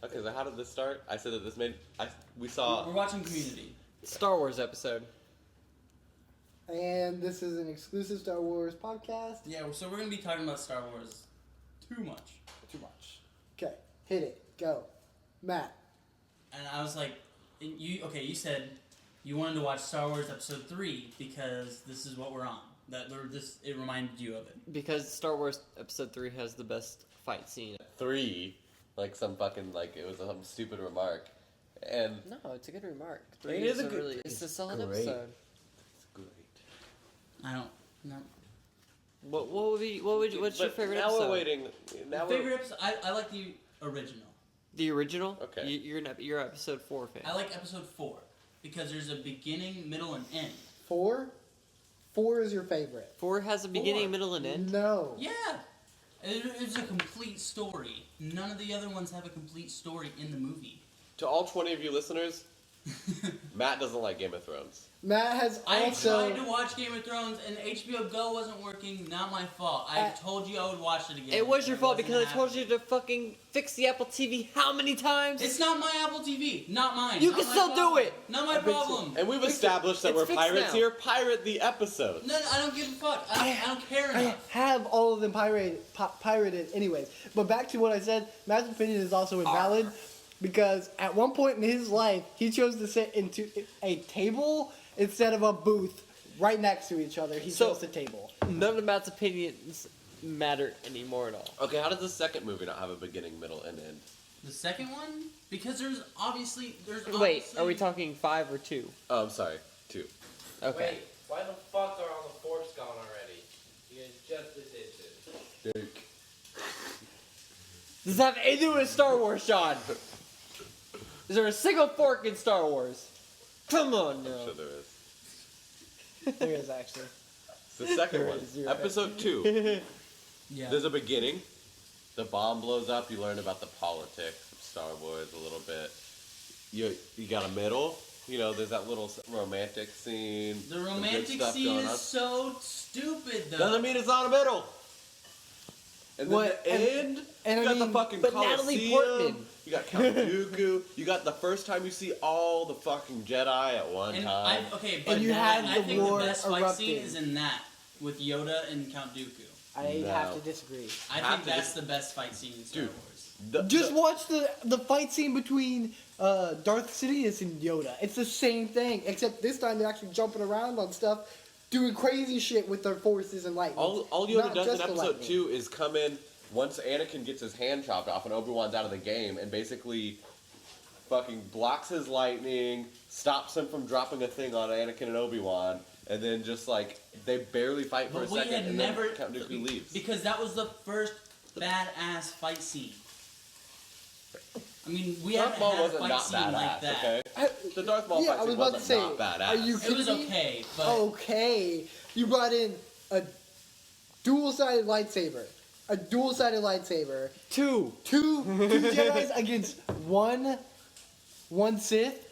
Okay, so how did this start? I said that this made... we saw... We're watching Community. Star Wars episode. And this is an exclusive Star Wars podcast. Yeah, so we're going to be talking about Star Wars too much. Too much. Okay, hit it. Go. Matt. And I was like, you said you wanted to watch Star Wars Episode 3 because this is what we're on. It reminded you of it. Because Star Wars Episode 3 has the best fight scene. 3, like some fucking, like, it was some stupid remark. And... No, it's a good remark. 3 It is is a good- really... It's a solid great. episode. It's great. I don't know. What's your favorite now episode? We're waiting. Now Favorite episode? I like the original. The original? Okay. You're episode 4 fan. I like Episode 4 because there's a beginning, middle, and end. 4? 4 is your favorite. 4 has a beginning, 4. middle, and end? No. Yeah. It's a complete story. None of the other ones have a complete story in the movie. To all 20 of you listeners, Matt doesn't like Game of Thrones. Matt has I also... tried to watch Game of Thrones and HBO Go wasn't working. Not my fault. I told you I would watch it again. It was your fault wasn't because I told happening. you to fucking fix the Apple TV how many times? It's not my Apple TV. Not mine. You Not can my still do problem. it. Not my problem. And we've established that It's we're fixed pirates now. here. Pirate the episode. No, I don't give a fuck. I don't care I enough. have all of them pirated anyways. But back to what I said, Matt's opinion is also invalid because at one point in his life, he chose to sit into a table instead of a booth right next to each other. He So- chose the table. None of Matt's opinions matter anymore at all. Okay, how does the second movie not have a beginning, middle, and end? The second one? Because there's obviously... Wait, are we talking 5 or 2? Oh, I'm sorry. 2. Okay. Wait, why the fuck are all the forks gone already? You guys just did this. Does that have anything to do with Star Wars, Sean? Is there a single fork in Star Wars? Come on I'm now. sure there is. There is actually. It's the second There one. is, you're Episode 2. Yeah. There's a beginning. The bomb blows up. You learn about the politics of Star Wars a little bit. You got a middle. You know, there's that little romantic scene. The some good romantic stuff scene going is on. so stupid, though. Doesn't mean it's not a middle. And then What- the and- end, and you I got the mean- fucking but Natalie Colosseum, Portman. You got Count Dooku. You got the first time you see all the fucking Jedi at one And time. but you had I the think war the best fight scene erupting. is in that with Yoda and Count Dooku. I No. have to disagree. I Have think to that's the best fight scene in Star Dude. Wars. Just watch the fight scene between Darth Sidious and Yoda. It's the same thing, except this time they're actually jumping around on stuff, doing crazy shit with their forces and lightning. all Yoda Not does in just the episode lightning. 2 is come in once Anakin gets his hand chopped off and Obi-Wan's out of the game and basically fucking blocks his lightning, stops him from dropping a thing on Anakin and Obi-Wan, and then just like they barely fight for But a we second had and never then Count Dooku leaves. because that was the first badass fight scene. I mean, we Darth haven't Maul had a wasn't fight not scene badass, like that. okay? I- The Darth Maul yeah, fight I was scene about to wasn't say, not badass. are you It kidding was me? okay, but Okay, you brought in a dual-sided lightsaber, a dual-sided lightsaber, 2. two Jedi's against one Sith.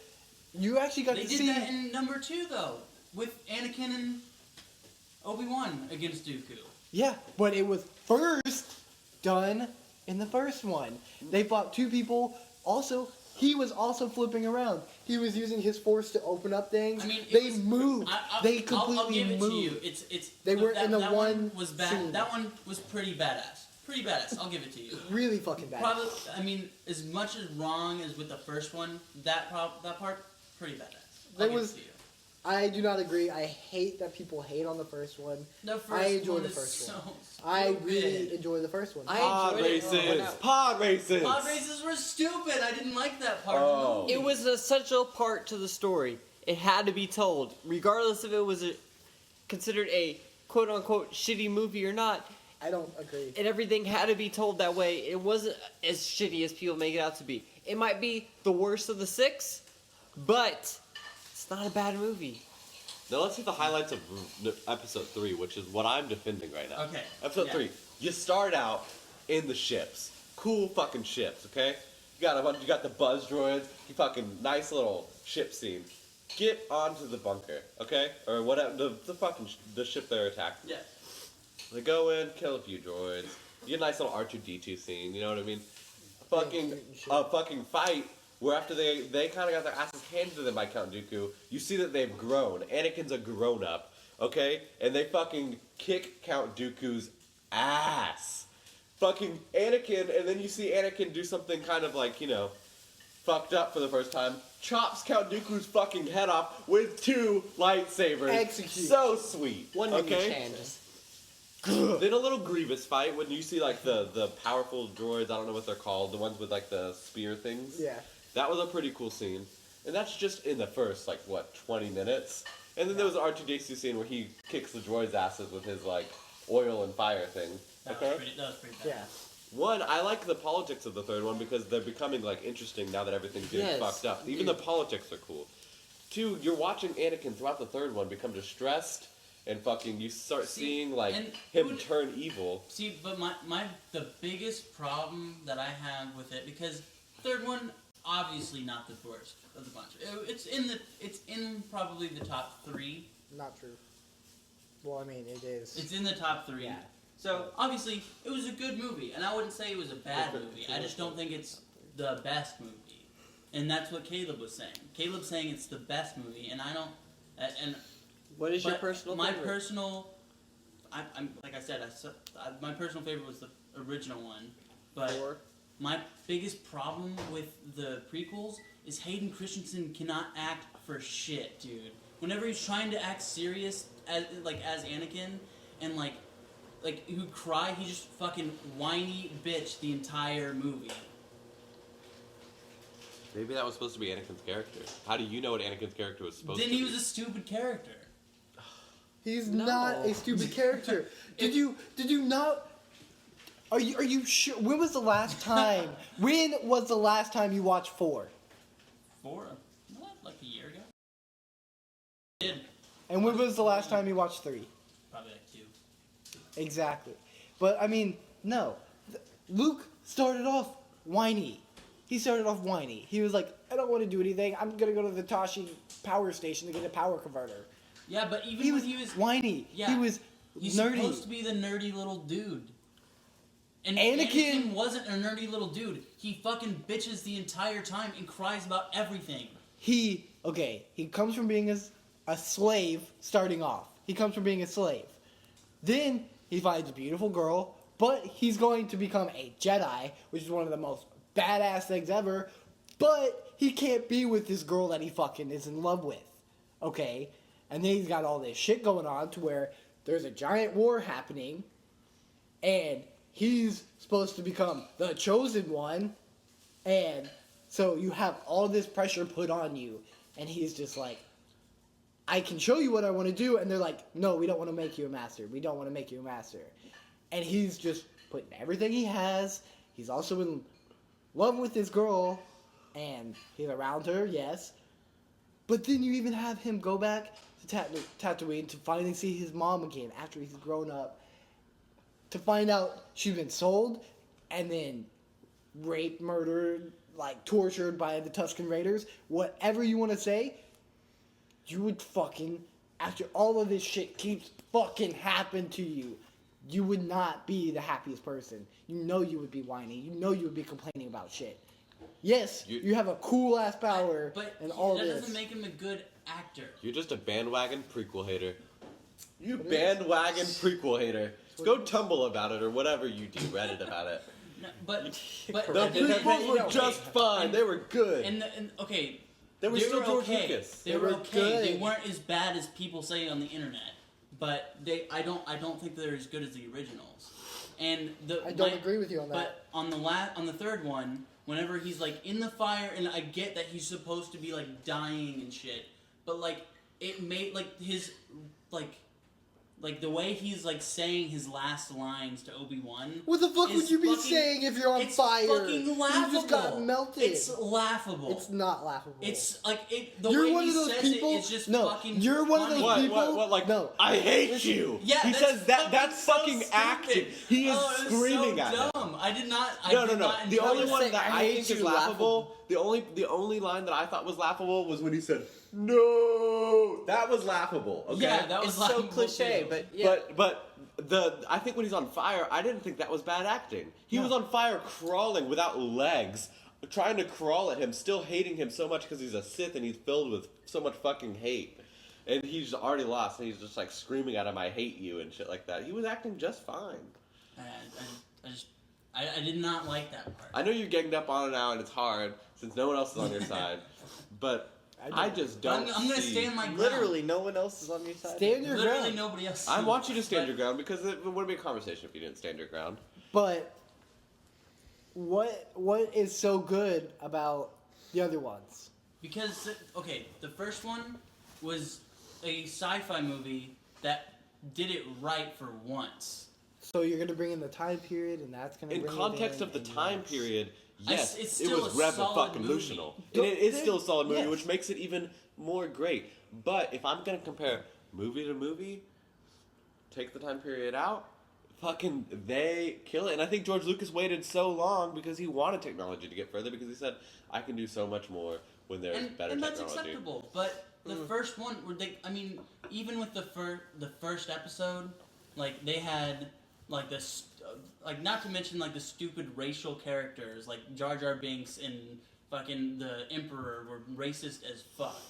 You actually got they to did see. that in number 2 though, with Anakin and Obi-Wan against Dooku. Yeah, but it was first done in the first one. They fought two people. Also, he was also flipping around. He was using his force to open up things. I mean, it they was- moved. They completely I'll give it moved. to you. It's They were that, in the that one was bad. scene. That one was pretty badass. Pretty badass. I'll give it to you. Really fucking bad. Probably, I mean, as much as wrong as with the first one, that part, pretty badass. I'll There give was- it to you. I do not agree. I hate that people hate on the first one. The first I enjoy one the is first so one. I really stupid. enjoy the first one. I enjoyed it. Pod races! Pod races were stupid. I didn't like that part Oh. of the movie. It was an essential part to the story. It had to be told, regardless if it was considered a quote-unquote shitty movie or not. I don't agree. And everything had to be told that way. It wasn't as shitty as people make it out to be. It might be the worst of the 6, but it's not a bad movie. Now let's see the highlights of episode 3, which is what I'm defending right now. Okay, Episode yeah. 3. You start out in the ships. Cool fucking ships, okay? You got the buzz droids. You fucking nice little ship scene. Get onto the bunker, okay? Or whatever the ship they're attacking. Yeah. They go in, kill a few droids. You get a nice little R2D2 scene. You know what I mean? fucking fight where after they kind of got their asses handed to them by Count Dooku, you see that they've grown. Anakin's a grown up, okay, and they fucking kick Count Dooku's ass. Fucking Anakin, and then you see Anakin do something kind of like, you know, fucked up for the first time. Chops Count Dooku's fucking head off with 2 lightsabers. Execute. So sweet. One in each okay. hand. Just Then a little Grievous fight when you see like the powerful droids. I don't know what they're called. The ones with like the spear things. Yeah. That was a pretty cool scene, and that's just in the first like what 20 minutes. And then there was an R2D2 scene where he kicks the droids' asses with his like oil and fire thing. That Okay. was pretty bad. Yeah. One, I like the politics of the third one because they're becoming like interesting now that everything's getting Yes. fucked up. Even the politics are cool. 2, you're watching Anakin throughout the third one become distressed and fucking you start seeing like and him it would- turn evil. See, but the biggest problem that I have with it, because third one obviously not the worst of the bunch. It's in probably the top 3. Not true. Well, I mean, it is. It's in the top 3. Yeah. So obviously it was a good movie, and I wouldn't say it was a bad movie. I just don't think it's the best movie, and that's what Caleb was saying. Caleb's saying it's the best movie, and I don't. And what is your but personal my favorite? personal, I'm like I said, my personal favorite was the original one, but 4? my biggest problem with the prequels is Hayden Christensen cannot act for shit, dude. Whenever he's trying to act serious as Anakin, and like who cry, he just fucking whiny bitch the entire movie. Maybe that was supposed to be Anakin's character. How do you know what Anakin's character was supposed Then to be? he was a stupid character. He's No. not a stupid character. Did you not? Are you sure? When was the last time? When was the last time you watched 4? Like a year ago. Did And when was the last time you watched 3? probably like 2. Exactly. But I mean, no. Luke started off whiny. He started off whiny. He was like, I don't want to do anything. I'm gonna go to the Tashi power station to get a power converter. Yeah, but even He when was he was whiny. Yeah. He was he's nerdy. supposed to be the nerdy little dude. And Anakin- Anakin wasn't a nerdy little dude. He fucking bitches the entire time and cries about everything. He comes from being a slave starting off. He comes from being a slave. Then he finds a beautiful girl, but he's going to become a Jedi, which is one of the most badass things ever. But he can't be with this girl that he fucking is in love with. Okay? And then he's got all this shit going on to where there's a giant war happening, and he's supposed to become the chosen one, and so you have all this pressure put on you, and he's just like, I can show you what I want to do, and they're like, no, we don't want to make you a master. We don't want to make you a master. And he's just putting everything he has. He's also in love with this girl, and he's around her, yes. But then you even have him go back to Tatooine to finally see his mom again after he's grown up, to find out she's been sold, and then raped, murdered, like tortured by the Tusken Raiders. Whatever you want to say, you would fucking, after all of this shit keeps fucking happen to you, you would not be the happiest person. You know you would be whiny. You know you would be complaining about shit. Yes, you have a cool ass power But and all that this. doesn't make him a good actor. You're just a bandwagon prequel hater. You bandwagon prequel hater. Go tumble about it or whatever you do, Reddit about it. No, but The okay, prequels were okay, just fine. and- They were good. And okay, They were still George okay. Lucas. They were okay. They good. weren't as bad as people say on the internet, but I don't think they're as good as the originals. And I don't agree with you on that. But on the third one, whenever he's like in the fire, and I get that he's supposed to be like dying and shit, but like it made like his like the way he's like saying his last lines to Obi-Wan. What the fuck is would you be fucking- saying if you're on it's fire? fucking laughable. You just got melted. It's laughable. It's not laughable. It's like it. The You're way one he of those says people. it, it's just no, fucking. you're one of those funny. people. What, like, no. I hate you. Yeah, he that's says that. fucking That's so fucking stupid. acting. He is Oh, it was screaming so at him. dumb. I did not. I No. did not The enjoy only it. one say, that I I hate think is you, laughable The only line that I thought was laughable was when he said no. That was laughable. Okay. Yeah, that was It's like so cliche, but yeah. But I think when he's on fire, I didn't think that was bad acting. He was on fire, crawling without legs, trying to crawl at him, still hating him so much because he's a Sith and he's filled with so much fucking hate. And he's already lost, and he's just like screaming at him, "I hate you" and shit like that. He was acting just fine. I did not like that part. I know you're ganged up on it now, and it's hard since no one else is on your side. But I just don't. I'm gonna see- stand my ground. Literally, no one else is on your side. Stand your Literally ground. nobody else. I want you to stand But- your ground because it wouldn't be a conversation if you didn't stand your ground. But what is so good about the other ones? Because okay, the first one was a sci-fi movie that did it right for once. So you're gonna bring in the time period, and that's gonna In bring context it in, of the and time yes. period, yes, it's it still was a revolutionary. solid movie. And it is Don't still a solid movie, yes. which makes it even more great. But if I'm gonna compare movie to movie, take the time period out, fucking they kill it. And I think George Lucas waited so long because he wanted technology to get further, because he said, I can do so much more when there's better and that's technology. acceptable. But the first one, where even with the first episode, like they had like this, like not to mention like the stupid racial characters, like Jar Jar Binks and fucking the Emperor were racist as fuck.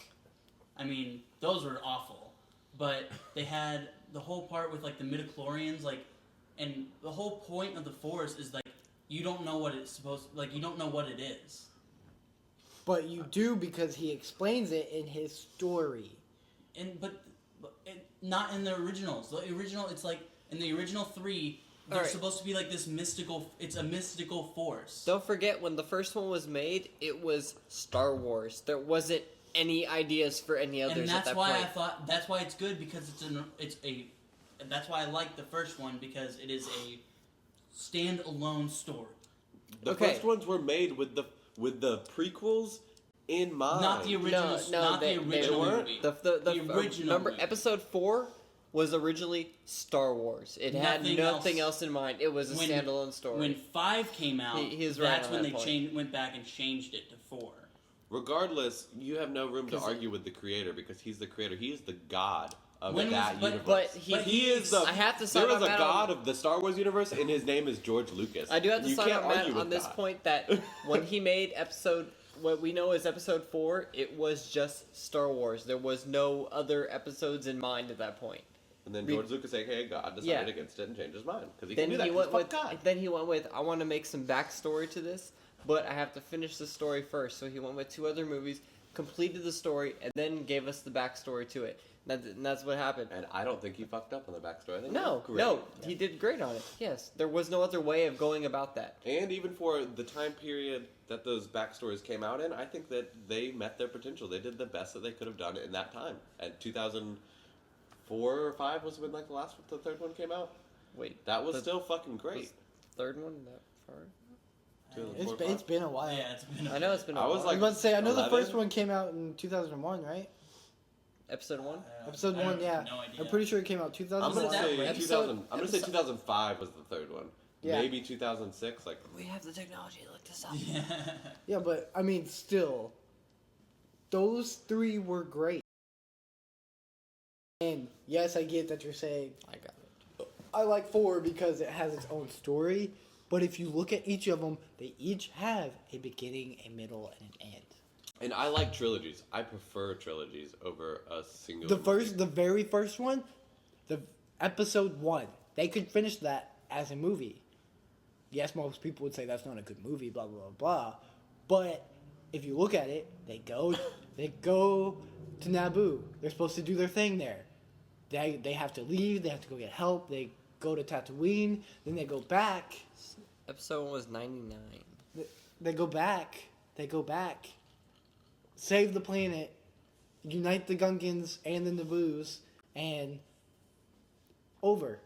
I mean, those were awful. But they had the whole part with like the midichlorians, like, and the whole point of the Force is like you don't know what it's you don't know what it is. But you do, because he explains it in his story. But not in the originals. The original, it's like in the original 3, they're Alright. supposed to be like this mystical. It's a mystical force. Don't forget, when the first one was made, it was Star Wars. There wasn't any ideas for any others and at that's that why point. I thought that's why it's good, because that's why I like the first one, because it is a standalone story. The Okay. first ones were made with the prequels in mind. Not the original. No, not they the original weren't. movie. The original. Remember, movie. Episode 4 was originally Star Wars. It had Nothing nothing else. else in mind. It was a When- standalone story. When 5 came out, He's right that's on when that they point. went back and changed it to 4. Regardless, you have no room to 'Cause- argue with the creator, because he's the creator. He is the god of When that was- but- universe. but he is the. I have to there side is on a Matt god on- of the Star Wars universe, and his name is George Lucas. I do have to you side can't on Matt argue with on this that. point that when he made what we know as Episode 4, it was just Star Wars. There was no other episodes in mind at that point. And then Re- George Lucas, aka God, decided Yeah. against it and changed his mind, because he Then can do that. he 'cause went fuck with. God. Then he went with. I want to make some backstory to this, but I have to finish the story first. So he went with 2 other movies, completed the story, and then gave us the backstory to it. And that's what happened. And I don't think he fucked up on the backstory. I think No, he did no, great. he did great on it. Yes, there was no other way of going about that. And even for the time period that those backstories came out in, I think that they met their potential. They did the best that they could have done in that time. At 2004 or 5 was when like the third one came out. Wait, That was the still fucking great. was third one that far? 2004, 5? It's been a while. Yeah, it's been. I know it's been. A I was while. I was about to say, I know the 11? first one came out in 2001, right? Episode 1. Episode I 1, have yeah. no idea. I'm pretty sure it came out I'm 2001. gonna Was it that say way? 2000. I'm gonna say Episode- 2005 was the third one. Yeah. Maybe 2006. Like We have the technology to look this up. Yeah. Yeah, but I mean, still, those 3 were great. And yes, I get that you're saying I got it. I like 4 because it has its own story. But if you look at each of them, they each have a beginning, a middle, and an end. And I like trilogies. I prefer trilogies over a single. The very first one, the episode 1, they could finish that as a movie. Yes, most people would say that's not a good movie, blah blah blah. But if you look at it, they go to Naboo. They're supposed to do their thing there. They have to leave. They have to go get help. They go to Tatooine. Then they go back. Episode 1 was 99. They go back. They go back. Save the planet. Unite the Gungans and the Naboos. And over.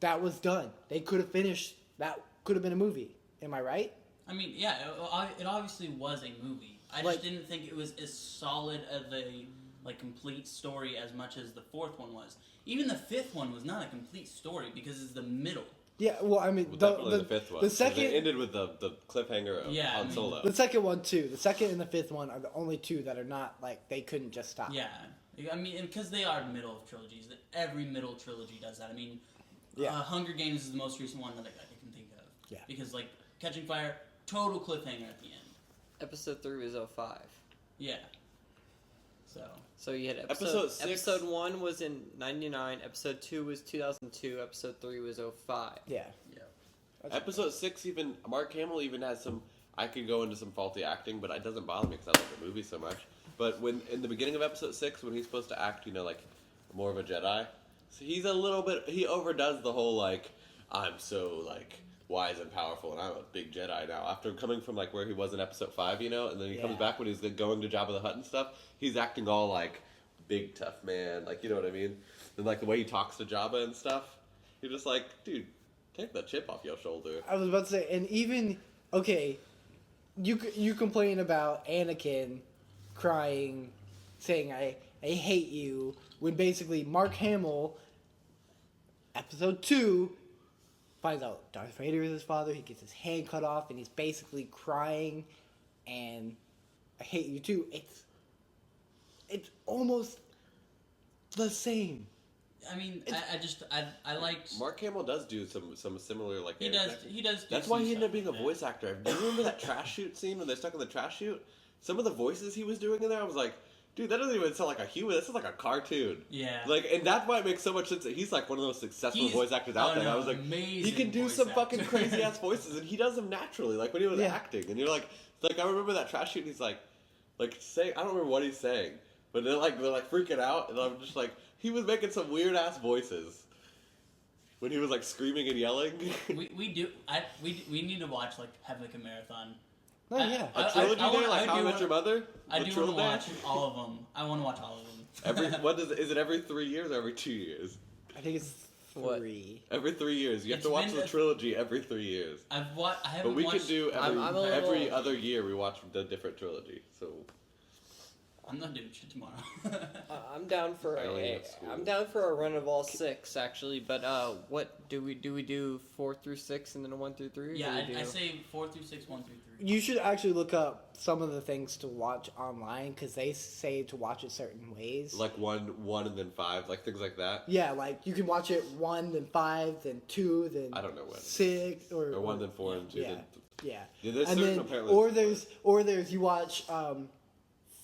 That was done. They could have finished. That could have been a movie. Am I right? I mean, yeah, it obviously was a movie. I Like- just didn't think it was as solid of a complete story as much as the 4th one was. Even the 5th one was not a complete story because it's the middle. Yeah, well, I mean, Well, the, definitely the fifth one. the 'cause second, it ended with the cliffhanger of Yeah, I Han mean- Solo. the second one too. The second and the fifth one are the only two that are not like they couldn't just stop. Yeah, I mean, because they are middle of trilogies. Every middle trilogy does that. I mean, Yeah. Hunger Games is the most recent one that I can think of. Yeah. Because like Catching Fire, total cliffhanger at the end. Episode 3 was 05. Yeah. So. So you had Episode 6 Episode 1 was in 99, Episode 2 was 2002, Episode 3 was 05. Yeah. Yeah. That's- Episode 6, even Mark Hamill even has some. I could go into some faulty acting, but it doesn't bother me because I like the movie so much. But when in the beginning of Episode 6, when he's supposed to act, like more of a Jedi, so he's a little bit. He overdoes the whole like I'm so like wise and powerful, and I'm a big Jedi now. After coming from like where he was in Episode 5, and then he comes Yeah. back when he's going to Jabba the Hutt and stuff. He's acting all like big tough man, like you know what I mean. And like the way he talks to Jabba and stuff, you're just like, dude, take the chip off your shoulder. I was about to say, and even okay, you complain about Anakin crying, saying I hate you, when basically Mark Hamill, Episode 2, finds out Darth Vader is his father. He gets his hand cut off, and he's basically crying, and I hate you too. It's almost the same. I mean, I liked. Mark Hamill does do some similar like. He Aaron does. acting. He does. Do That's some why he ended up stuff being a like voice actor. Do you remember that trash shoot scene when they're stuck in the trash chute? Some of the voices he was doing in there, I was like, dude, that doesn't even sound like a human. This is like a cartoon. Yeah. Like, and that's why it makes so much sense that he's like one of the most successful He's voice actors out there. I was like, amazing he can do voice some actor. fucking crazy ass voices, and he does them naturally. Like when he was Yeah. acting, and you're like, I remember that trash shoot. And he's like saying, I don't remember what he's saying, but they're like freaking out, and I'm just like, he was making some weird ass voices. When he was like screaming and yelling. we need to watch have like a marathon. Oh yeah. A trilogy I day, wanna- like I How I do Met wanna- Your Mother? I The do want trilogy to day? watch all of them. I want to watch all of them. Is it every 3 years or every 2 years? I think it's What? 3. Every 3 years. You have It's to watch been the a- trilogy every 3 years. I haven't But we watched. can do I'm a little- every other year we watch the different trilogy. So I'm not doing shit tomorrow. I'm down for I only a have school. I'm down for a run of all 6 actually, but what do we do 4 through 6 and then 1 through 3? Or yeah, do we I do- say 4 through 6, 1 through 3. You should actually look up some of the things to watch online because they say to watch it certain ways. like one and then 5, like things like that. Yeah, like you can watch it 1, then 5, then 2, then I don't know when. 6, or 1 then 4 and 2 yeah. then Yeah. Yeah, there's And certain then, apparently. or there's you watch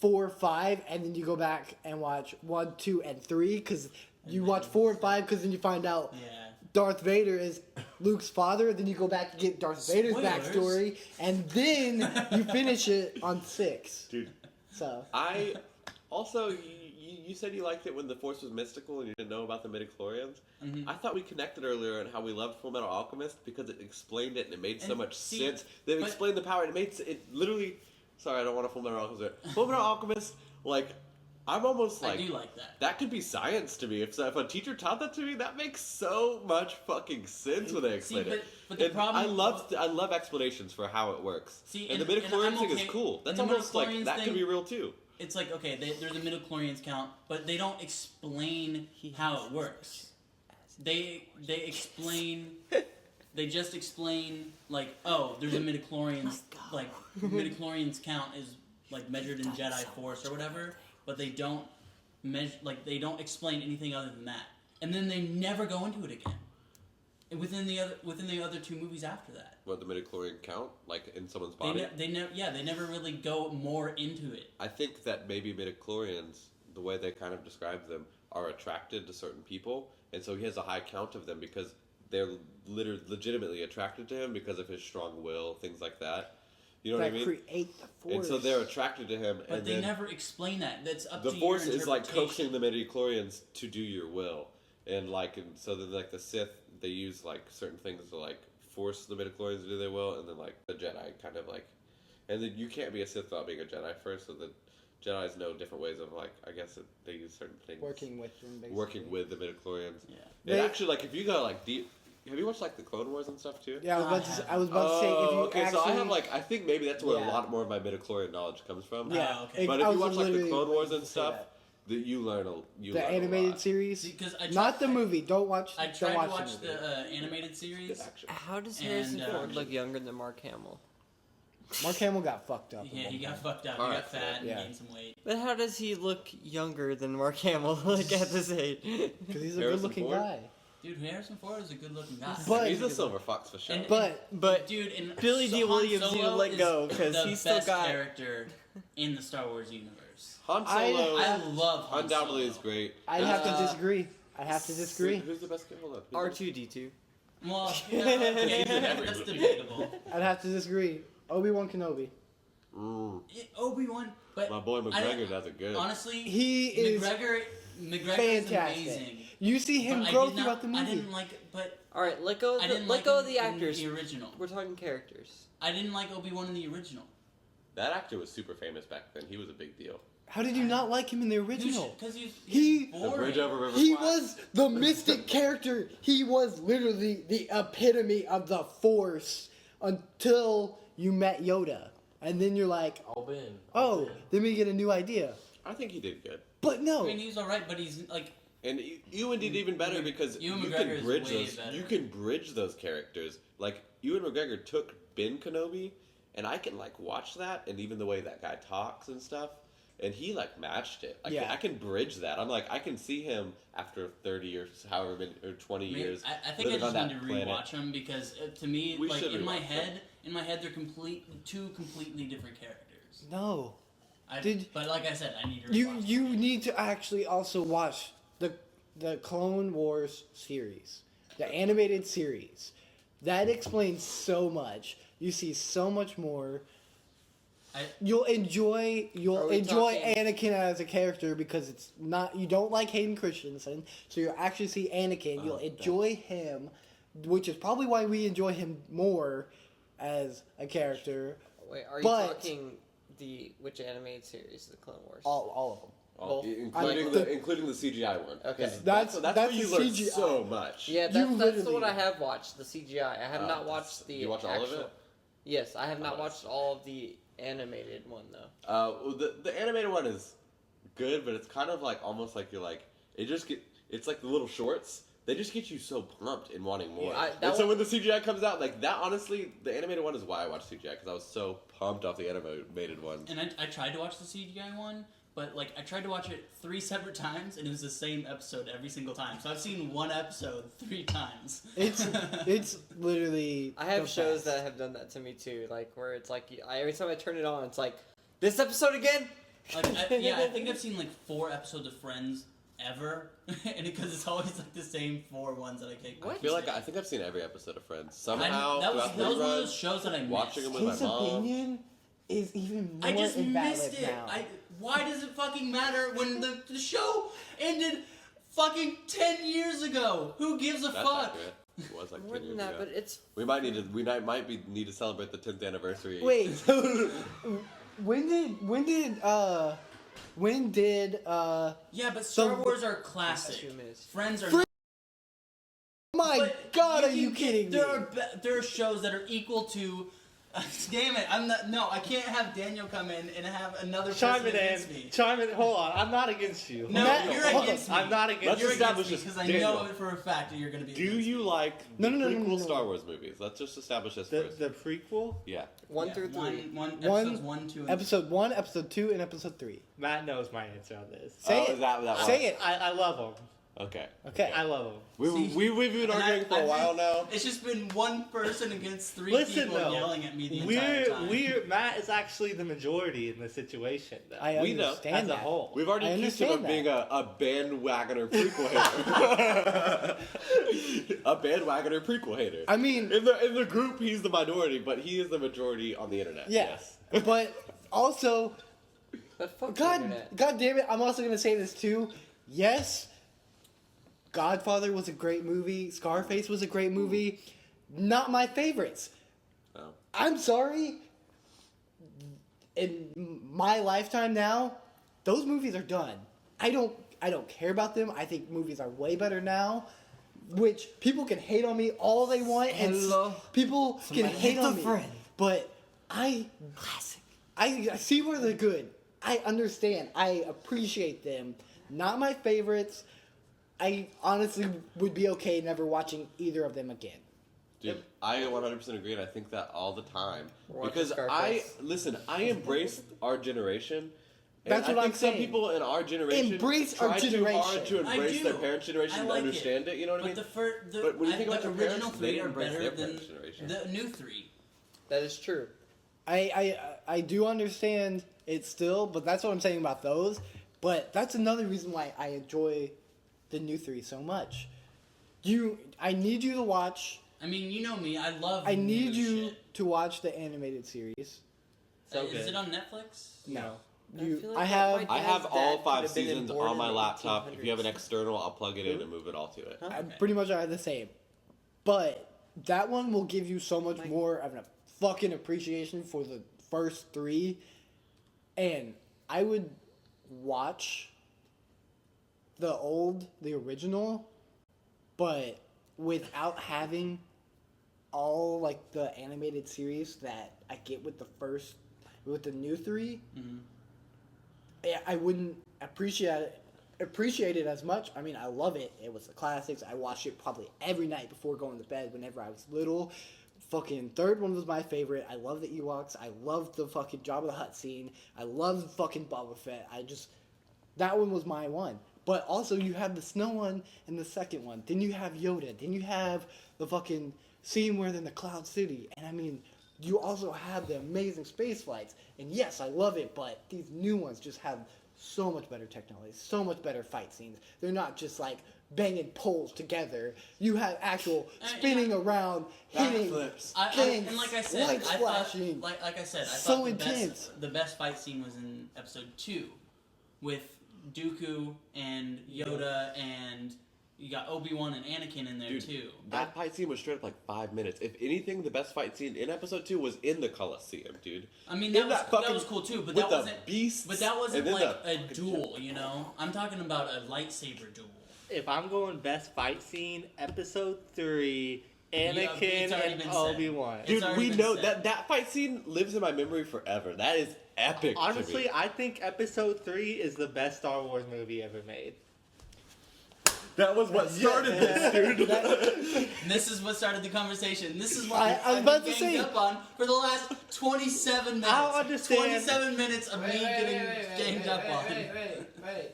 4, 5, and then you go back and watch 1, 2, and 3 because you watch 4 and 5 because then you find out Yeah. Darth Vader is Luke's father. Then you go back and get Darth Vader's Spoilers. backstory, and then you finish it on 6. Dude, So I also you said you liked it when the Force was mystical and you didn't know about the midichlorians. Mhm. I thought we connected earlier on how we loved Full Metal Alchemist because it explained it and it made so And much see, sense. They but- explained the power. It made it literally. Sorry, I don't want to Full Metal Alchemist. Full Metal Alchemist, like I'm almost like I do like that. that could be science to me. If a teacher taught that to me, that makes so much fucking sense when they explain See, it. but the And problem- I love explanations for how it works. See, and the and midichlorian I'm thing okay- is cool. and That's the almost like midichlorians that could thing- be real too. It's like, okay, there's a midichlorians count, but they don't explain how it works. They explain. They just explain like, oh, there's a midichlorians like midichlorians count is like measured in Jedi Force or whatever, but they don't they don't explain anything other than that, and then they never go into it again. And within the other 2 movies after that. What the midichlorian count, like in someone's They body. they never really go more into it. I think that maybe midichlorians, the way they kind of describe them, are attracted to certain people, and so he has a high count of them because they're legitimately attracted to him because of his strong will, things like that. You know what I that mean? create the Force. And so they're attracted to him, But and they then never explain that. That's up the to Force your is like coaxing interpretation. the midichlorians to do your will, and so then like the Sith, they use like certain things to like force the midichlorians to do their will, and then like the Jedi kind of like, and then you can't be a Sith without being a Jedi first. So the Jedi's know different ways of like, I guess they use certain things. working with them. Basically. Working with the midichlorians. Yeah. And They- actually, like if you go like deep, have you watched like the Clone Wars and stuff too? Yeah, I was about to say if you okay. actually. So I have like I think maybe that's where Yeah. a lot more of my midichlorian knowledge comes from. Yeah, Oh, okay. But if I you was watch like the literally Clone Wars waiting and to say stuff, that. You learn a you The learn a animated lot. series, See, 'cause not the movie. Don't watch. I don't tried to watch watch the the movie. animated Good series. action. How does And, Harrison Ford um, look younger than Mark Hamill? Mark Hamill got fucked up. Yeah, at he one got point. fucked up. He Alright, got fat and yeah. gained some weight. But how does he look younger than Mark Hamill like at this age? Because he's a Harrison good-looking Ford? guy. Dude, Harrison Ford is a good-looking guy. But- He's a silver fox for sure. And- But Dude, and Billy D. Han Williams you Solo let is go, 'cause the he's still best got- character in the Star Wars universe. Han I- Solo I love Han undoubtedly Solo. is great. I'd have to Uh, disagree. I have to disagree. Who's the best? Hold on. R2D2. Well, yeah, okay, He's in every that's movie. debatable. I'd have to disagree. Obi-Wan Kenobi. Obi-Wan, but My boy I McGregor don't- does it good. honestly, He is McGregor fantastic. is amazing. You see him But I grow did not- throughout the I movie. didn't like, but All right, let go. I Of the, didn't let like go him of the in actors. the original. We're talking characters. I didn't like Obi-Wan in the original. That actor was super famous back then. He was a big deal. How did you not like him in the original? Because he's He- The boring. bridge over River He Kwai. was the mystic character. He was literally the epitome of the Force until you met Yoda. And then you're like, All been. oh, then we get a new idea. I think he did good. But no. I mean, he's alright, but he's like, And Ewan did even better because Ewan you McGregor can is bridge way those. better. You can bridge those characters. Like Ewan McGregor took Ben Kenobi, and I can like watch that, and even the way that guy talks and stuff, and he like matched it. Yeah. I can bridge that. I'm like, I can see him after 30 or however many or 20 years. I think I living on just need that to planet. rewatch them because to me, We like should in my rewatch them. head, they're two completely different characters. No. But like I said, I need to. You rewatch you them. need to actually also watch the Clone Wars series, the animated series. That explains so much. You see so much more. You'll enjoy Are we talking- Anakin as a character because it's not you don't like Hayden Christensen, so you'll actually see Anakin. You'll enjoy him, which is probably why we enjoy him more as a character. Wait, are you But- talking which animated series? The Clone Wars. All of them. All- Both. including Like the the- including the CGI one. Okay. 'Cause That's where the you learn CGI. so much. Yeah, You that's the literally- one I have watched. The CGI. I have not watched the. You watch all of actual, it? Yes, I have not Oh, watched all of the animated one though. Well, the animated one is good, but it's kind of like almost like you're like it's like the little shorts. They just get you so pumped and wanting more. Yeah, that and so one- when the CGI comes out, like that, honestly, the animated one is why I watched CGI because I was so pumped off the animated one. And I tried to watch the CGI one, but like I tried to watch it 3 separate times, and it was the same episode every single time. So I've seen one episode 3 times. It's literally. I have the shows best. that have done that to me too, like where it's like every time I turn it on, it's like this episode again. Like, I think I've seen like 4 episodes of Friends ever, and because it's always like the same 4 ones that I can't. I feel like I think I've seen every episode of Friends I- somehow. that was throughout that was the one of run. those shows that I missed. Watching them with His my mom. opinion is even more I just invalid missed it. now. Why does it fucking matter when the show ended fucking 10 years ago? Who gives a That's fuck? accurate. It was like More 10 than years that, ago. but it's We might need to celebrate the 10th anniversary. Wait, when did Yeah, but Star So- Wars are classic. Assume it is. Friends are. Friends- my But God, are can you get- kidding me? There are shows that are equal to. Damn it! I'm not. No, I can't have Daniel come in and have another Chime person it against in. me. Chime it. Hold on. I'm not against you. No, Matt, you're hold on. against me. I'm not against Let's You're you. establish against me this. because I Daniel, know it for a fact that you're going to be. Do against you me. like No, the no, no, no, prequel no, no. Star Wars movies? Let's just establish this The, first. the prequel? Yeah. 1 Yeah, through 3. One, One- episodes 1, 2, and episode 1, episode 2, and episode 3? Matt knows my answer on this. Say Oh, it. is that one? Say it. I love him. Okay. Okay. I love him. We've been And arguing for a while now. It's just been one person against 3 Listen people though, yelling at me the entire time. Matt is actually the majority in the situation. Though. I We know, understand as a that. whole. We've already I accused him of understand being a bandwagoner prequel hater. A bandwagoner prequel hater. I mean, In the group, he's the minority, but he is the majority on the internet. yes. But also, But fuck the God internet. damn it, I'm also going to say this too. Yes, Godfather was a great movie. Scarface was a great movie. Not my favorites. Oh. I'm sorry. In my lifetime now, those movies are done. I don't care about them. I think movies are way better now. Which people can hate on me all they want, and Hello. people can Somebody hate hit on the me. friend. But I see where they're good. I understand. I appreciate them. Not my favorites. I honestly would be okay never watching either of them again. Dude, I 100% agree, and I think that all the time. We're watching Because Scarface. I embrace our generation. And That's what I I'm think some saying. people in our generation Embrace our try too hard generation. to I embrace do. their parents' generation I and like understand it. You know what I mean? But when you think about the your original parents, they 3 are embrace better their than parents' generation. the new 3. That is true. I do understand it still, but that's what I'm saying about those. But that's another reason why I enjoy the new 3 so much. I need you to watch. I mean, you know me. I love. I need new you shit. to watch the animated series. So Is good. it on Netflix? No, I feel like I that have. might- I have Dad's all dad 5 could have been seasons born on in my the laptop. If you have an 1800s. external, I'll plug it in and move it all to it. Huh? I Okay. pretty much are the same. But that one will give you so much more of a fucking appreciation for the first 3. And I would watch the original, but without having all like the animated series that I get with the new 3. I wouldn't appreciate it as much. I mean, I love it. It was the classics. I watched it probably every night before going to bed whenever I was little. Fucking third one was my favorite. I love the Ewoks. I love the fucking Jabba the Hutt scene. I love fucking Boba Fett. That one was my one. But also you have the snow one and the second one. Then you have Yoda. Then you have the fucking scene where they're in the Cloud City. And I mean, you also have the amazing space flights. And yes, I love it, but these new ones just have so much better technology, so much better fight scenes. They're not just like banging poles together. You have actual spinning around, hitting Backflips. things, And like I said, lights I flashing. thought, like I said, I So thought intense. the best fight scene was in episode 2 with Dooku and Yoda, and you got Obi-Wan and Anakin in there Dude, too. that fight scene was straight up like 5 minutes. If anything, the best fight scene in episode 2 was in the Coliseum, dude. I mean, In that fucking- was cool too, but with that the wasn't beasts, But that wasn't and then like the a fucking duel, you know. I'm talking about a lightsaber duel. If I'm going best fight scene, episode 3, it's Anakin already and been said. Obi-Wan. It's Dude, already we been know said. that fight scene lives in my memory forever. That is epic. to Honestly, me. I think episode 3 is the best Star Wars movie ever made. That was what started this, dude. And this is what started the conversation. This is what I was I've about been to ganged say- up on for the last 27 minutes. I don't understand. 27 minutes of me getting ganged up on. Wait.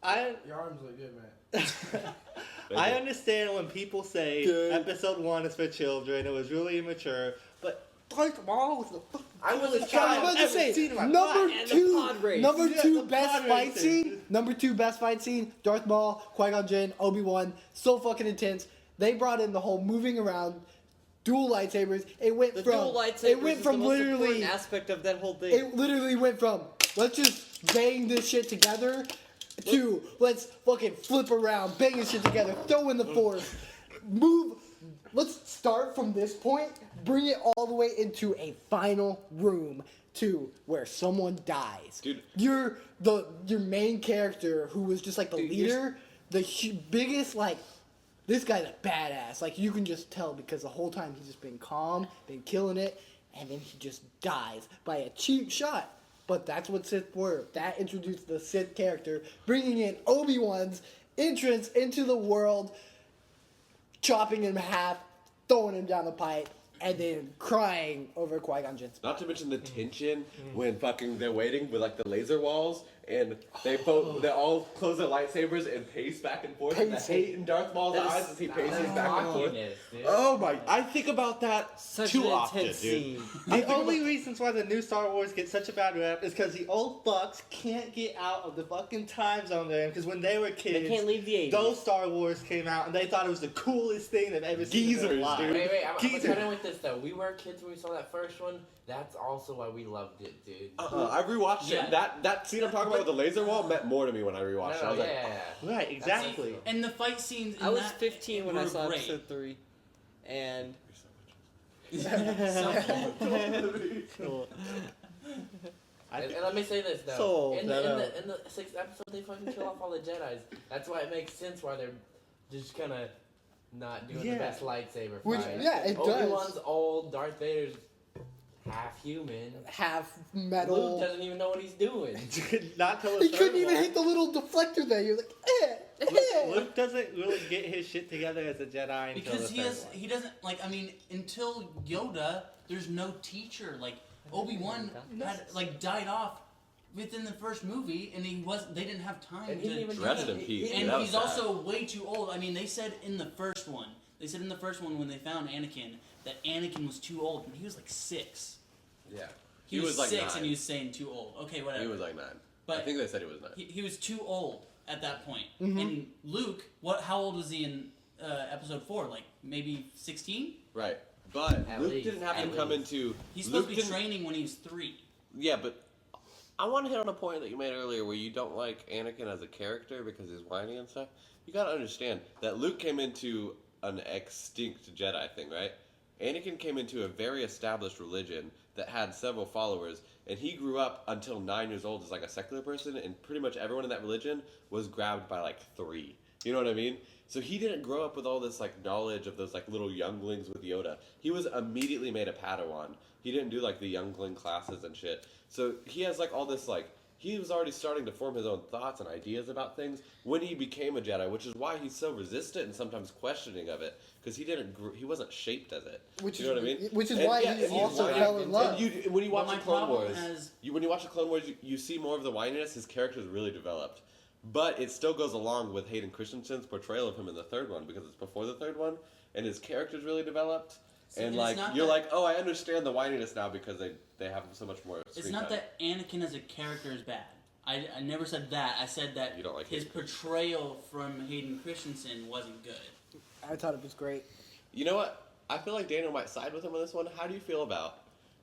I Your arms look good, man. I understand when people say Good. episode 1 is for children, it was really immature, but Darth Maul was the fucking I was a coolest child. guy I was I've about to ever say seen in my number life. And the two, pod race. number Yeah, two the best pod fight racing. scene. Number 2 best fight scene. Darth Maul, Qui-Gon Jinn, Obi-Wan. So fucking intense. They brought in the whole moving around, dual lightsabers. It went The from dual lightsabers it went is from the most literally important aspect of that whole thing. it literally went from let's just bang this shit together to let's fucking flip around, bang this shit together, throw in the force, move. Let's start from this point, bring it all the way into a final room to where someone dies. Dude. Your main character who was just like the Dude, you're- leader, the biggest like. This guy's a badass. Like, you can just tell because the whole time he's just been calm, been killing it, and then he just dies by a cheap shot. But that's what Sith were. That introduced the Sith character, bringing in Obi-Wan's entrance into the world, chopping him in half, throwing him down the pipe, and then crying over Qui-Gon Jinn's. Not to mention the tension when fucking they're waiting with like the laser walls and they both they all close their lightsabers and pace back and forth. And the Pacing. hate in Darth Maul's That is- eyes as he paces That's back and forth. cockiness, dude. Oh my! I think about that Such too an often, intense dude. scene. The only reasons why the new Star Wars get such a bad rap is because the old fucks can't get out of the fucking time zone they're in. Because when they were kids, They can't leave the 80s. those Star Wars came out and they thought it was the coolest thing they've ever seen in their Geezers, life. dude. Wait, I'm Geezer. gonna cut in with this though. We were kids when we saw that first one. That's also why we loved it, dude. I rewatched Yeah. it. That scene I'm talking about with the laser wall meant more to me when I rewatched it. I was like, yeah. Right, exactly. And the fight scenes. In I was that 15 when I were saw great. episode 3, and So- And let me say this though. So, in, that, in the 6th episode, they fucking kill off all the Jedi's. That's why it makes sense why they're just kind of not doing Yeah. the best lightsaber Which, fight. yeah, it does. Obi-Wan's old, Darth Vader's half human. half Luke metal. doesn't even know what he's doing. Not till the He third couldn't even one. hit the little deflector there. You're like, Luke doesn't really get his shit together as a Jedi until Because the third one. he doesn't like. I mean, until Yoda, there's no teacher. Like Obi-Wan had like died off within the first movie, and they didn't have time And he to. didn't even Rest in peace. And That he's was sad. also way too old. I mean, they said in the first one when they found Anakin that Anakin was too old, and he was like 6. Yeah. He was like 6, 9. and he was saying too old. Okay, whatever. He was like 9. But I think they said he was 9. he was too old at that point. Mm-hmm. And Luke, how old was he in Episode 4? Like maybe 16? Right. But At Luke least. didn't have to At come least. into. He's Luke supposed to be didn't- training when he was 3. Yeah, but I want to hit on a point that you made earlier where you don't like Anakin as a character because he's whiny and stuff. You gotta understand that Luke came into an extinct Jedi thing, right? Anakin came into a very established religion that had several followers, and he grew up until 9 years old as like a secular person, and pretty much everyone in that religion was grabbed by like 3. You know what I mean? So he didn't grow up with all this like knowledge of those like little younglings with Yoda. He was immediately made a Padawan. He didn't do like the youngling classes and shit. So he has like all this like he was already starting to form his own thoughts and ideas about things when he became a Jedi, which is why he's so resistant and sometimes questioning of it because he wasn't shaped as it. which You is know what I mean? Which is And why yeah, he and he's also whiny. fell in And love. when you watch But the my Clone problem Wars, is- when you watch the Clone Wars, you see more of the whininess. His character is really developed. But it still goes along with Hayden Christensen's portrayal of him in the third one because it's before the third one, and his character's really developed. See, And it's like not you're that- like, oh, I understand the whininess now because they have so much more. It's screen not time. that Anakin as a character is bad. I never said that. I said that You don't like his Hayden portrayal from Hayden Christensen wasn't good. I thought it was great. You know what? I feel like Daniel might side with him on this one. How do you feel about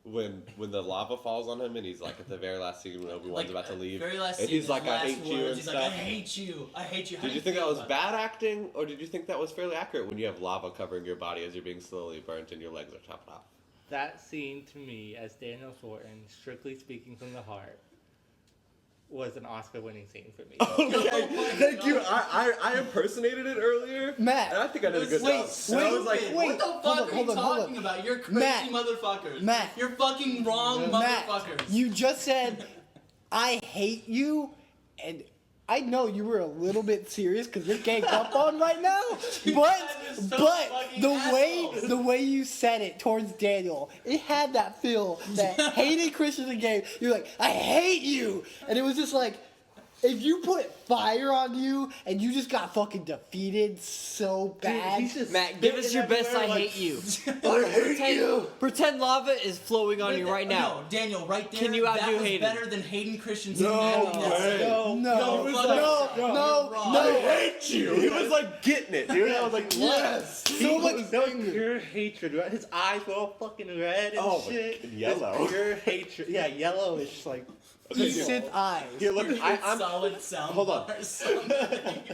when the lava falls on him and he's like at the very last scene when Obi-Wan's about to leave, Very last and scene, he's his like, "I last hate you" words, and he's stuff. like, I hate you. I hate you. How Did do you think that feel was about bad acting, or did you think that was fairly accurate when you have lava covering your body as you're being slowly burnt and your legs are chopped off? That scene to me, as Daniel Thornton, strictly speaking from the heart, was an Oscar-winning scene for me. Okay, thank you. I impersonated it earlier, Matt, and I think I did a good wait, job. And I was like, Stupid. wait, what the hold fuck on, are hold you on, hold talking on. about? You're crazy Matt, motherfuckers. Matt. You're fucking wrong Matt, motherfuckers. you just said, I hate you, and I know you were a little bit serious because you're ganged up on right now, You but guys are so but fucking the assholes. way you said it towards Daniel, it had that feel that Hayden Christensen gave. You're like, I hate you, and it was just like, if you put fire on you and you just got fucking defeated so bad. He's just Matt, give us spitting your best. I everywhere like- hate you. I hate you. Pretend lava is flowing on you right now. No, Daniel, right there. Can you outdo that was Hayden? better than Hayden Christensen. No acting that way. scene. no, No, no, fuck no, yourself. no, You're wrong. no. I hate you. He was like getting it, dude. I was like, yes. So much No anger. pure hatred, right? His eyes were all fucking red and Oh, but shit. yellow. It's pure hatred. Yeah, yellow is just like. Sith eyes. Here, look. I'm solid sound. hold on. bars.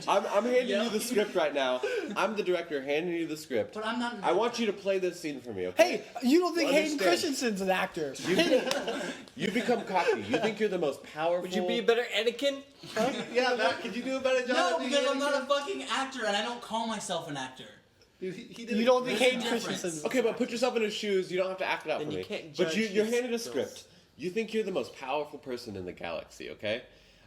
I'm handing Yeah. you the script right now. I'm the director handing you the script. But I'm not. I want you to play this scene for me, okay? Hey, you don't think Hayden Understand. Christensen's an actor? You become cocky. You think you're the most powerful. Would you be a better Anakin? Yeah, Matt, could you do a better job? No, at being because I'm not a Anakin? fucking actor, and I don't call myself an actor. Dude, he did You a- don't think There's a Hayden difference. Christensen's Okay, but put yourself in his shoes. You don't have to act it out Then for you me. can't But judge you're his handed a skills. script. You think you're the most powerful person in the galaxy, okay?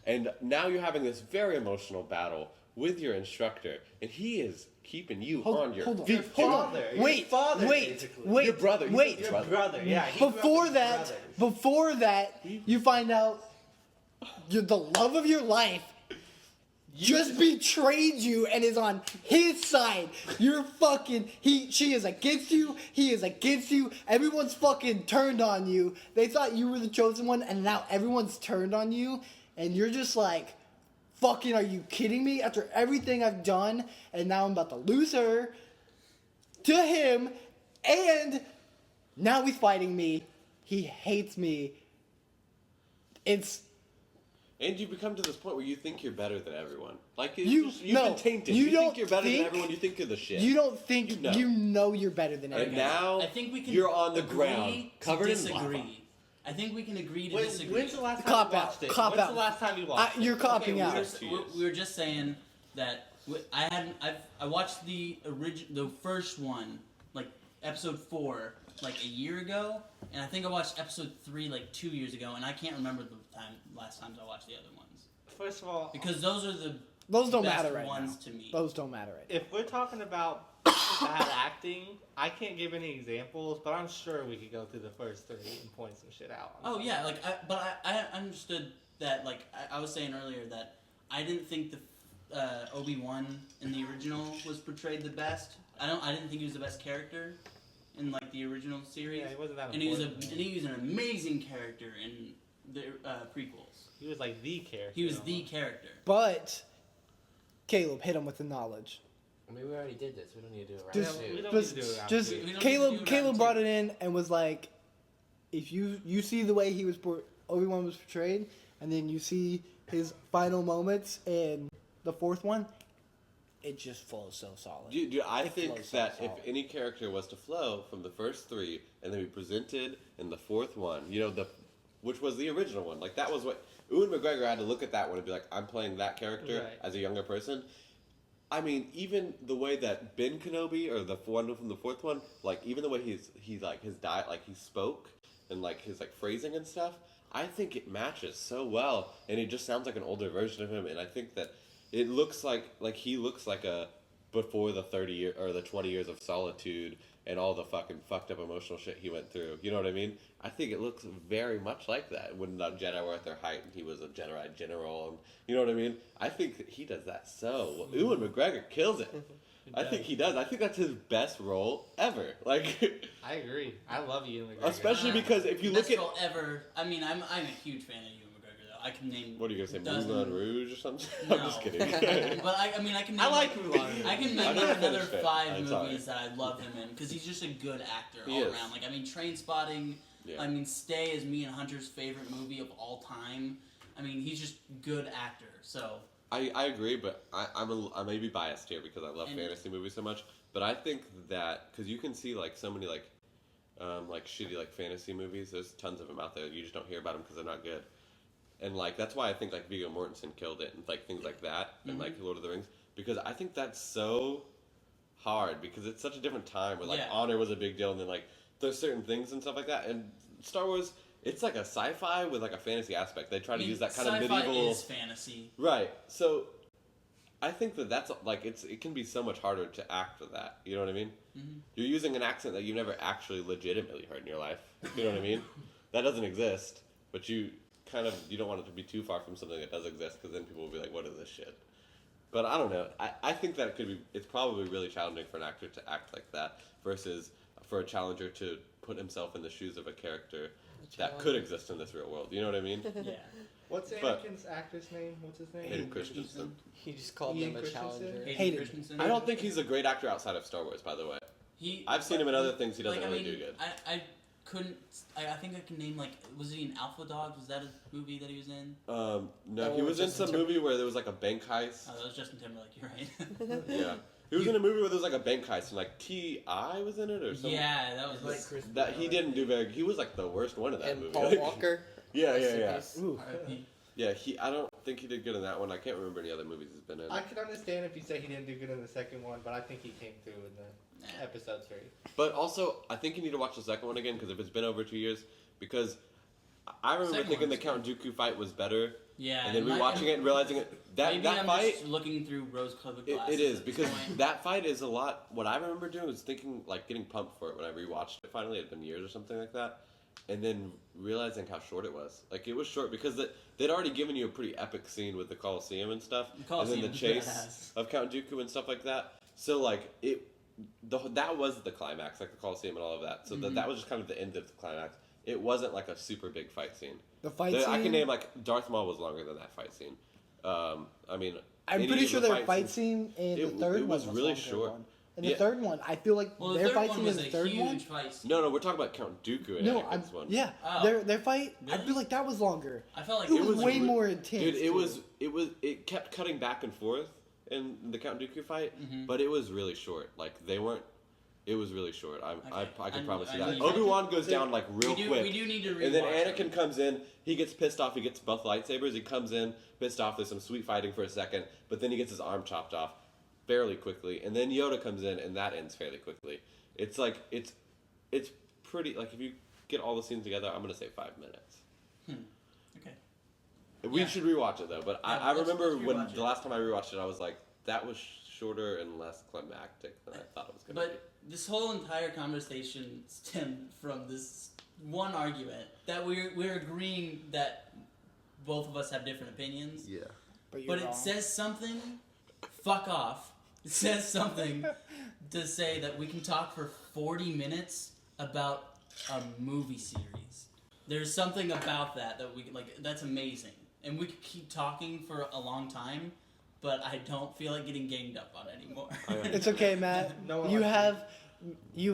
And now you're having this very emotional battle with your instructor, and he is keeping you on your hold on. feet. Hold on. father. Your Wait, father, wait, basically. wait, Your brother. You wait. said Your brother, yeah. he grew up Before with that, brothers. before that, you find out you're the love of your life just betrayed you and is on his side. You're fucking she is against you, he is against you, everyone's fucking turned on you. They thought you were the chosen one and now everyone's turned on you and you're just like, fucking are you kidding me? After everything I've done and now I'm about to lose her to him and now he's fighting me. He hates me. It's And you become to this point where you think you're better than everyone. Like You- you've no, been tainted. you You, don't think you're better think- than everyone. You think you're the shit. you don't think You know. you know you're better than and everyone. now I think we can. you're on the agree ground, to covered in disagree. lava. I think we can agree to When, disagree. when's the last time Cop you out, watched it? cop When's out. the last time you watched it? You're copying we out. were, we were just saying that I watched the the first one, like episode 4, like a year ago, and I think I watched episode 3 like 2 years ago, and I can't remember the last times I watched the other ones First of all, because those are the Those don't best matter right ones now. to me. Those don't matter right now. if we're talking about bad acting, I can't give any examples, but I'm sure we could go through the first 3 and point some shit out. Oh yeah, like I understood that. Like I was saying earlier that I didn't think the Obi-Wan in the original was portrayed the best. I didn't think he was the best character in like the original series. Yeah, he wasn't that and he was important. an amazing character in the prequels. He was like the character. He was the character. But Caleb hit him with the knowledge. I mean, we already did this. We don't need to do it right Just- now. We don't Just, need to do it round just two. We don't need to Caleb. do Caleb round brought two. it in and was like, if you see the way he was Obi-Wan was portrayed, and then you see his final moments in the 4th one, it just flows so solid. Dude, I It think flows so that if solid. any character was to flow from the first 3 and then be presented in the 4th one, which was the original one, like that was what Ewan McGregor had to look at that one and be like, I'm playing that character Right. as a younger person. I mean, even the way that Ben Kenobi or the one from the 4th one, like even the way he's like his diet, like he spoke and like his like phrasing and stuff, I think it matches so well, and it just sounds like an older version of him, and I think that it looks like he looks like a before the 30 year or the 20 years of solitude and all the fucking fucked up emotional shit he went through. You know what I mean? I think it looks very much like that when the Jedi were at their height and he was a Jedi general, and you know what I mean? I think that he does that so well. Ewan McGregor kills it. I think he does. I think that's his best role ever. Like, I agree. I love Ian McGregor. especially because if you look Best at role ever. I mean, I'm a huge fan of Ewan McGregor though. I can name. what are you gonna say, dozen- Moulin Rouge or something? No. I'm just kidding. But I mean, I can. Name, I like Mulan. I can I name never like another finished it. 5 I'm movies sorry. that I love him in because he's just a good actor He all is. around. Like I mean, Train Spotting. Yeah. I mean, Stay is me and Hunter's favorite movie of all time. I mean, he's just good actor. So I agree, but I may be biased here because I love And- fantasy movies so much. But I think that because you can see like so many like shitty like fantasy movies. There's tons of them out there. You just don't hear about them because they're not good. And like that's why I think like Viggo Mortensen killed it and like things like that and like Lord of the Rings, because I think that's so hard because it's such a different time where like Yeah. honor was a big deal and then like there's certain things and stuff like that. And Star Wars, it's like a sci-fi with like a fantasy aspect. They try I to mean, use that kind of sci-fi medieval. is fantasy. Right. So I think that's like it can be so much harder to act with that. You know what I mean? Mm-hmm. You're using an accent that you've never actually legitimately heard in your life. You know what I mean? That doesn't exist, but you don't want it to be too far from something that does exist because then people will be like, "What is this shit?" But I don't know. I think that it's probably really challenging for an actor to act like that versus for a challenger to put himself in the shoes of a character that could exist in this real world. You know what I mean? Yeah. What's But- Anakin's actor's name? What's his name? Hayden Christensen. He just called Ian him a Christensen? challenger. Hayden Hayden. Christensen. I don't think he's a great actor outside of Star Wars, by the way. I've seen him in other things he doesn't really do good. I couldn't. I think I can name like. Was he in Alpha Dogs? Was that a movie that he was in? No, Oh, he was in Justin some movie where there was like a bank heist. Oh, that was Justin Timberlake. You're right. Yeah, he was in a movie where there was like a bank heist and like T.I. was in it or something. Yeah, that was Like Chris That he didn't do very. He was like the worst one in that And movie. Paul Like, Walker. Yeah, Rest yeah, in yeah. peace. Ooh. R.I.P. Yeah, I don't think he did good in that one. I can't remember any other movies he's been in. I could understand if you say he didn't do good in the second one, but I think he came through in the Nah. episode 3. But also, I think you need to watch the second one again because if it's been over 2 years, because I remember Second thinking the one's Count Dooku fight was better, Yeah. and then my- rewatching it and realizing that Maybe that I'm fight. just looking through rose-colored It glasses. is at this because point. that fight is a lot. What I remember doing was thinking, like, getting pumped for it when I rewatched it. Finally, it had been years or something like that, and then realizing how short it was. Like, it was short because they'd already given you a pretty epic scene with the Colosseum and stuff, The Colosseum and then the was chase badass. of Count Dooku and stuff like that. So, like, that was the climax, like the Colosseum and all of that. So that was just kind of the end of the climax. It wasn't like a super big fight scene. The fight scene. I can name like Darth Maul was longer than that fight scene. I mean, I'm any pretty of sure the their fight scenes- scene in it- the third it was one really longer short. one. In the Yeah. third one, I feel like Well, the their third fight one scene was in a the third huge one. fight scene. No, we're talking about Count Dooku and No, Anakin's one. yeah, Oh. their fight. I Really? feel like that was longer. I felt like It was was way re- more intense. Dude, too. it kept cutting back and forth in the Count Dooku fight, Mhm. but it was really short. Like they weren't. It was really short. I Okay. can I- promise you I that. need- Obi Wan goes down like real we do, quick. We do need to rewatch And then it. Anakin comes in, he gets pissed off, he gets both lightsabers, he comes in, pissed off, there's some sweet fighting for a second, but then he gets his arm chopped off fairly quickly, and then Yoda comes in, and that ends fairly quickly. It's like, it's pretty like if you get all the scenes together, I'm gonna say 5 minutes. Okay. We Yeah. should rewatch it though. But Yeah, I let's remember when rewatch it. the last time I rewatched it, I was like, that was shorter and less climactic than I thought it was gonna But this whole entire conversation stemmed from this one argument that we're agreeing that both of us have different opinions. be. Yeah. But But it says something. Fuck off. It says something to say that we can talk for 40 minutes about a movie series. There's something about that we can, like. That's amazing, and we could keep talking for a long time. But I don't feel like getting ganged up on anymore. It's okay, Matt. No one you likes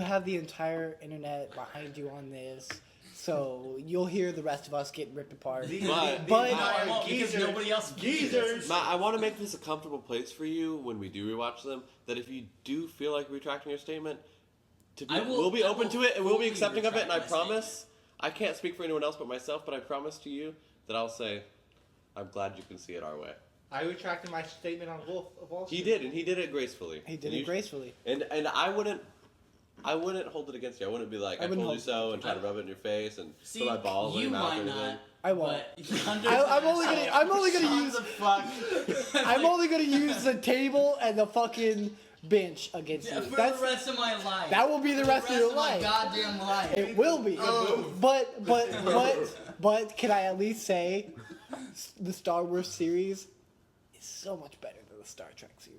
have the entire internet behind you on this, so you'll hear the rest of us getting ripped apart. But- But- No, I won't, because Geezers. nobody else Geezers. Matt, I want to make this a comfortable place for you when we do rewatch them. That if you do feel like retracting your statement, we'll be open to it and we'll be fully accepting of it. And I retract my promise, I can't speak for anyone else but myself, but I promise to you that I'll say, I'm glad you can see it our way. I retracted my statement on Wolf of Wall Street. He did, and he did it gracefully. He did And it you- gracefully. And I wouldn't hold it against you. I wouldn't be like, I I wouldn't told you hold so, and try to rub it in your face and See, put my balls in you your mouth or might anything. not. I won't. But Hunter's I'm only an gonna- asshole. I'm only gonna Shut use- the fuck. I'm only gonna use the table and the fucking bench against Yeah, you. for That's the rest of my life. that will be the rest of your my life. goddamn life. It will be. Oh. But can I at least say the Star Wars series is so much better than the Star Trek series.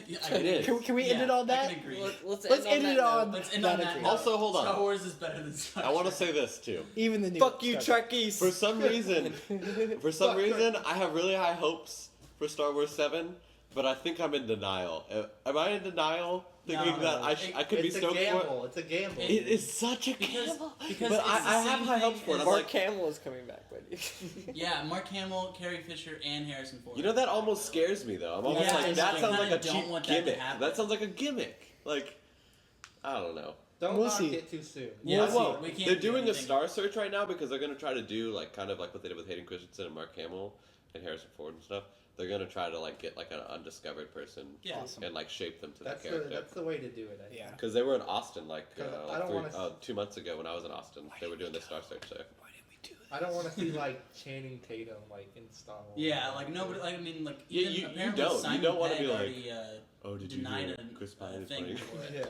Yeah, It is. Can we end it on I that? can agree. Let's Let's end end on it that on note. Let's end that on that. agreement. note. Also, hold on. Star Wars is better than Star I want to Trek. say this too. Even the new Fuck you, Star Trek. Trekkies. For some reason, I have really high hopes for Star Wars 7, but I think I'm in denial. Am I in denial thinking No, that I could be It's a stoked for it? gamble. It's a gamble. It is such a Because gamble. it's But the I have same high hopes thing for it. as- I'm Mark like, Hamill is coming back, buddy. Yeah, Mark Hamill, Carrie Fisher, and Harrison Ford. you know, that almost scares me though. I'm almost Yeah, like, that I sounds like a kinda don't cheap want that to gimmick. happen. That sounds like a gimmick. Like, I don't know. Don't We'll knock see. it too soon. Yeah, I see, won't. we can't They're do doing a anything. Star Search right now because they're going to try to do like kind of like what they did with Hayden Christensen and Mark Hamill and Harrison Ford and stuff. They're going to try to like get like an undiscovered person Yeah. Awesome. and like shape them to That's that the character. that's the way to do it. I think. Yeah. Because they were in Austin like, 'Cause I don't wanna 2 months ago when I was in Austin. They were doing the Star Search there. Why did we do that? I don't want to see like Channing Tatum like in Star Wars. Yeah, like nobody. Like I mean, like Yeah, even you apparently don't. You Simon don't wanna Pegg be like, already, Oh, did you denied hear a, Chris Pine is thing playing? for it. Yeah.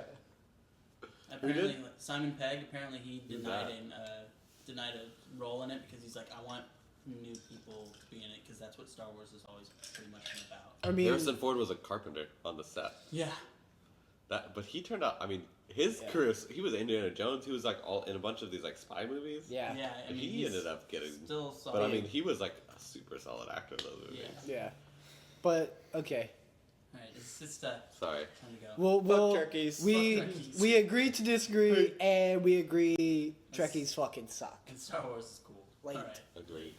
Apparently, did? like, Simon Pegg. Apparently, he Who's denied that? denied a role in it because he's like, I want new people to be in it because that's what Star Wars has always pretty much been about. I mean, Harrison Ford was a carpenter on the set. Yeah. But he turned out. I mean, his Yeah. career. He was Indiana Jones. He was like all in a bunch of these like spy movies. yeah, Yeah. I And mean, he he's ended up getting. still solid. But I mean, he was like a super solid actor in those movies. Yeah. yeah. But okay, All right, it's Sorry. time to go. we'll turkeys. we Fuck turkeys. we agree to disagree, and we agree Trekkies fucking suck. And Star Wars is cool. Like- All right. Agreed.